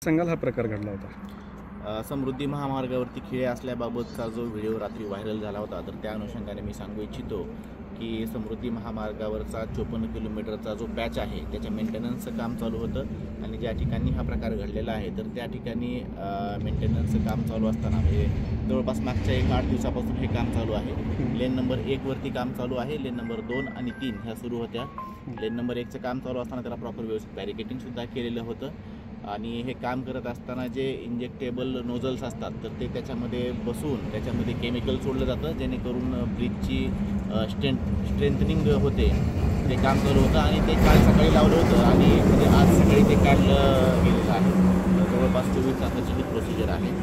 सांगाल हा प्रकार घडला होता? समृद्धी महामार्गावरती खिळे असल्याबाबतचा जो व्हिडिओ रात्री व्हायरल झाला होता, तर त्या अनुषंगाने मी सांगू इच्छितो की समृद्धी महामार्गावरचा 54 किलोमीटरचा जो पॅच आहे त्याच्या मेंटेनन्सचं काम चालू होतं आणि ज्या ठिकाणी हा प्रकार घडलेला आहे तर त्या ठिकाणी मेंटेनन्सचं काम चालू असताना म्हणजे जवळपास मागच्या 8 दिवसापासून हे काम चालू आहे। लेन नंबर 1 वरती काम चालू आहे, लेन नंबर 2 आणि 3 ह्या सुरू होत्या। लेन नंबर 1चं काम चालू असताना त्याला प्रॉपर व्यवस्थित बॅरिकेटिंगसुद्धा केलेलं होतं आणि हे काम करत असताना जे इंजेक्टेबल नोझल्स असतात तर ते त्याच्यामध्ये बसून त्याच्यामध्ये केमिकल सोडलं जातं जेणेकरून ब्रिजची स्ट्रेंथनिंग होते, ते काम चालू होतं आणि ते काल सकाळी लावलं होतं आणि म्हणजे आज सकाळी ते काढलं गेलेलं आहे। जवळपास 24 तासाची ही प्रोसिजर आहे।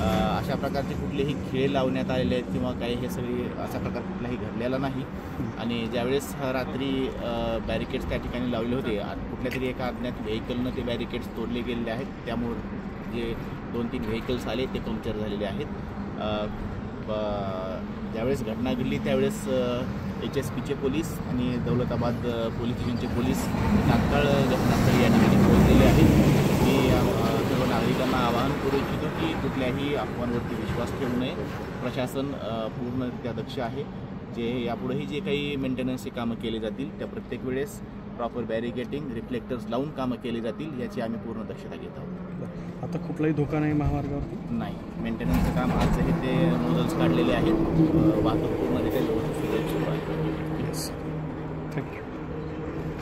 अशा प्रकारचे कुठलेही खेळ लावण्यात आलेले आहेत किंवा काही हे सगळी अशा प्रकार कुठलाही घडलेला नाही आणि ज्यावेळेस रात्री बॅरिकेड्स त्या ठिकाणी लावले होते कुठल्या तरी एका अज्ञात व्हेकलनं ते बॅरिकेड्स तोडले गेलेले आहेत, त्यामुळे जे 2-3 व्हेकल्स आले ते पंक्चर झालेले आहेत। ज्यावेळेस घटना घडली त्यावेळेस HSPचे पोलीस आणि दौलताबाद पोलीस स्टेशनचे पोलीस तात्काळ घटनास्थळी या ठिकाणी पोहोचलेले आहेत। मी सर्व नागरिकांना आवाहन करू इच्छितो की कुठल्याही अफवांवरती विश्वास ठेवू नये। प्रशासन पूर्णरित्या दक्ष आहे। जे यापुढेही जे काही मेंटेनन्सची कामं केली जातील त्या प्रत्येक वेळेस प्रॉपर बॅरिकेटिंग रिफ्लेक्टर्स लावून कामं केली जातील याची आम्ही पूर्ण दक्षता घेत आहोत। आता कुठलाही धोका नाही महामार्गावरती? नाही, मेंटेनन्सचं काम आजही ते नोझल्स काढलेले आहेत, वाहतूक पूर्णरित्या व्यवस्थित सुरू आहे। थँक्यू।